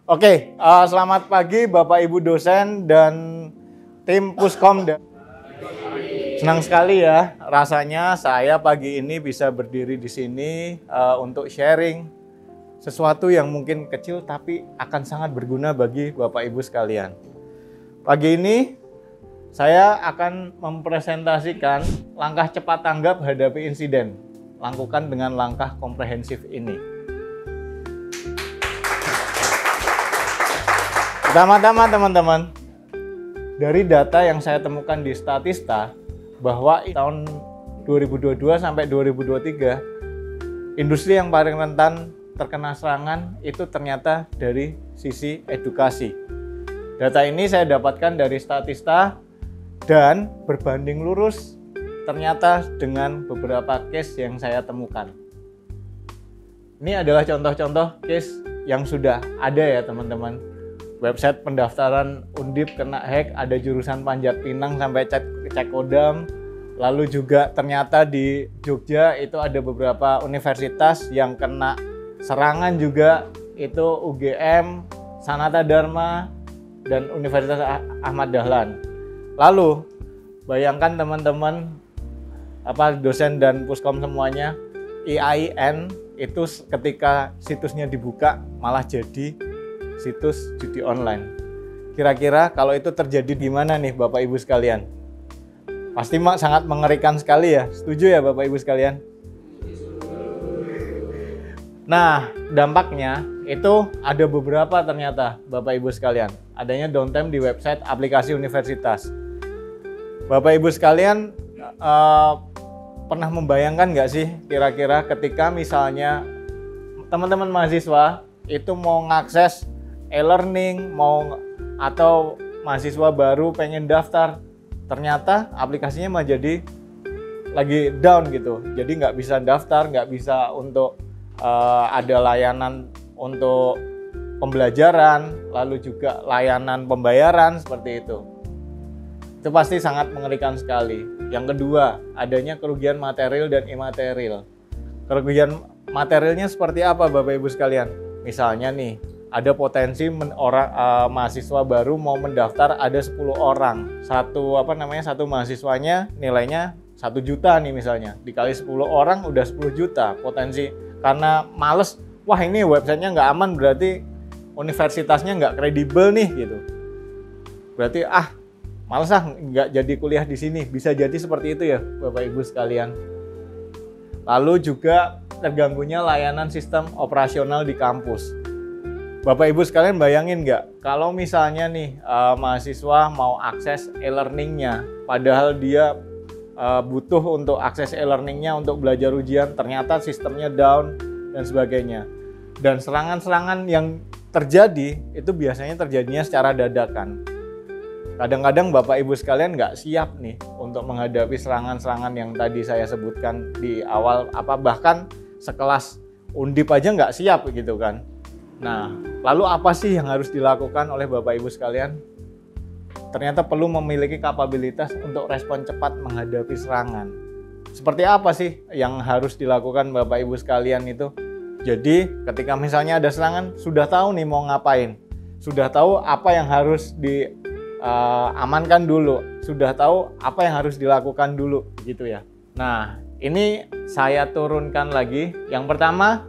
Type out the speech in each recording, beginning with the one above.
Oke, selamat pagi Bapak Ibu dosen dan tim Puskom. Senang sekali ya rasanya saya pagi ini bisa berdiri di sini untuk sharing sesuatu yang mungkin kecil tapi akan sangat berguna bagi Bapak Ibu sekalian. Pagi ini saya akan mempresentasikan langkah cepat tanggap hadapi insiden. Lakukan dengan langkah komprehensif ini. Pertama-tama teman-teman, dari data yang saya temukan di Statista bahwa tahun 2022 sampai 2023 industri yang paling rentan terkena serangan itu ternyata dari sisi edukasi. Data ini saya dapatkan dari Statista dan berbanding lurus ternyata dengan beberapa case yang saya temukan. Ini adalah contoh-contoh case yang sudah ada ya teman-teman. Website pendaftaran Undip kena hack, ada jurusan Panjat Pinang sampai cek kodam. Lalu juga ternyata di Jogja itu ada beberapa universitas yang kena serangan juga, itu UGM, Sanata Dharma, dan Universitas Ahmad Dahlan. Lalu bayangkan teman-teman, dosen dan Puskom semuanya, IAIN itu ketika situsnya dibuka malah jadi situs judi online. Kira-kira kalau itu terjadi gimana nih Bapak Ibu sekalian? Pasti sangat mengerikan sekali ya. Setuju ya Bapak Ibu sekalian? Nah, dampaknya itu ada beberapa ternyata Bapak Ibu sekalian. Adanya downtime di website aplikasi universitas. Bapak Ibu sekalian pernah membayangkan nggak sih kira-kira ketika misalnya teman-teman mahasiswa itu mau ngakses e-learning atau mahasiswa baru pengen daftar, ternyata aplikasinya mah jadi lagi down gitu, jadi nggak bisa daftar, nggak bisa untuk ada layanan untuk pembelajaran, lalu juga layanan pembayaran seperti itu pasti sangat mengerikan sekali. Yang kedua, adanya kerugian material dan imaterial. Kerugian materialnya seperti apa Bapak Ibu sekalian? Misalnya nih, ada potensi mahasiswa baru mau mendaftar ada 10 orang. Satu mahasiswanya nilainya 1 juta nih misalnya. Dikali 10 orang udah 10 juta potensi. Karena males, wah ini websitenya nggak aman berarti universitasnya nggak kredibel nih gitu. Berarti males nggak jadi kuliah di sini. Bisa jadi seperti itu ya Bapak Ibu sekalian. Lalu juga terganggunya layanan sistem operasional di kampus. Bapak Ibu sekalian bayangin nggak kalau misalnya nih mahasiswa mau akses e-learningnya, padahal dia butuh untuk akses e-learningnya untuk belajar ujian, ternyata sistemnya down dan sebagainya. Dan serangan-serangan yang terjadi itu biasanya terjadinya secara dadakan. Kadang-kadang Bapak Ibu sekalian nggak siap nih untuk menghadapi serangan-serangan yang tadi saya sebutkan di awal, bahkan sekelas Undip aja nggak siap gitu kan. Nah, lalu apa sih yang harus dilakukan oleh Bapak Ibu sekalian? Ternyata perlu memiliki kapabilitas untuk respon cepat menghadapi serangan. Seperti apa sih yang harus dilakukan Bapak Ibu sekalian itu? Jadi, ketika misalnya ada serangan, sudah tahu nih mau ngapain. Sudah tahu apa yang harus diamankan dulu. Sudah tahu apa yang harus dilakukan dulu, gitu ya. Nah, ini saya turunkan lagi. Yang pertama,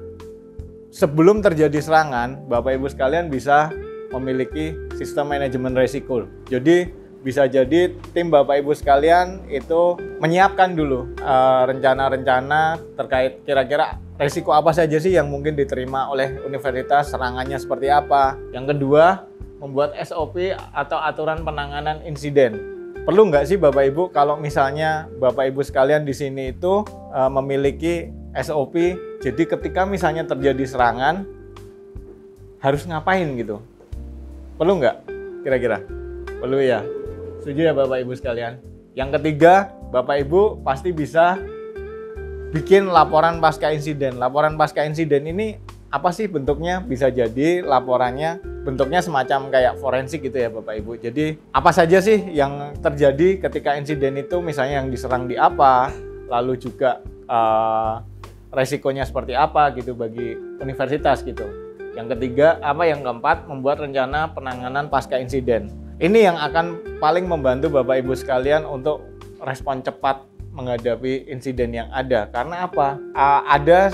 sebelum terjadi serangan, Bapak Ibu sekalian bisa memiliki sistem manajemen resiko. Jadi bisa jadi tim Bapak Ibu sekalian itu menyiapkan dulu rencana-rencana terkait kira-kira resiko apa saja sih yang mungkin diterima oleh universitas, serangannya seperti apa. Yang kedua, membuat SOP atau aturan penanganan insiden. Perlu nggak sih Bapak Ibu kalau misalnya Bapak Ibu sekalian di sini itu memiliki SOP, jadi ketika misalnya terjadi serangan harus ngapain gitu? Perlu nggak kira-kira? Perlu ya? Setuju ya Bapak Ibu sekalian? Yang ketiga, Bapak Ibu pasti bisa bikin laporan pasca insiden. Laporan pasca insiden ini apa sih bentuknya? Bisa jadi laporannya bentuknya semacam kayak forensik gitu ya Bapak Ibu. Jadi apa saja sih yang terjadi ketika insiden itu, misalnya yang diserang di apa, lalu juga resikonya seperti apa gitu bagi universitas gitu. Yang ketiga, yang keempat, membuat rencana penanganan pasca insiden. Ini yang akan paling membantu Bapak Ibu sekalian untuk respon cepat menghadapi insiden yang ada. Karena apa? Ada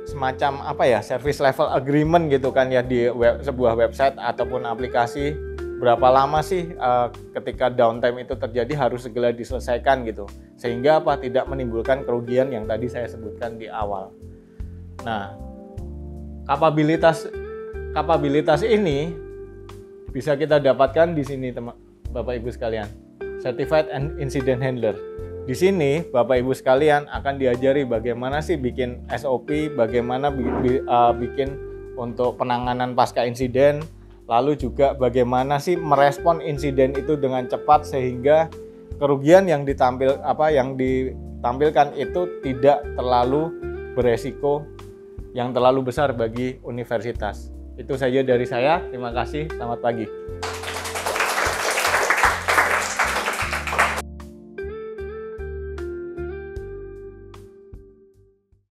semacam service level agreement gitu kan ya di sebuah website ataupun aplikasi. Berapa lama sih ketika downtime itu terjadi harus segera diselesaikan gitu. Sehingga tidak menimbulkan kerugian yang tadi saya sebutkan di awal. Nah, kapabilitas ini bisa kita dapatkan di sini Bapak Ibu sekalian. Certified Incident Handler. Di sini Bapak Ibu sekalian akan diajari bagaimana sih bikin SOP, bagaimana bikin untuk penanganan pasca insiden, lalu juga bagaimana sih merespon insiden itu dengan cepat sehingga kerugian yang ditampilkan itu tidak terlalu beresiko yang terlalu besar bagi universitas. Itu saja dari saya. Terima kasih. Selamat pagi.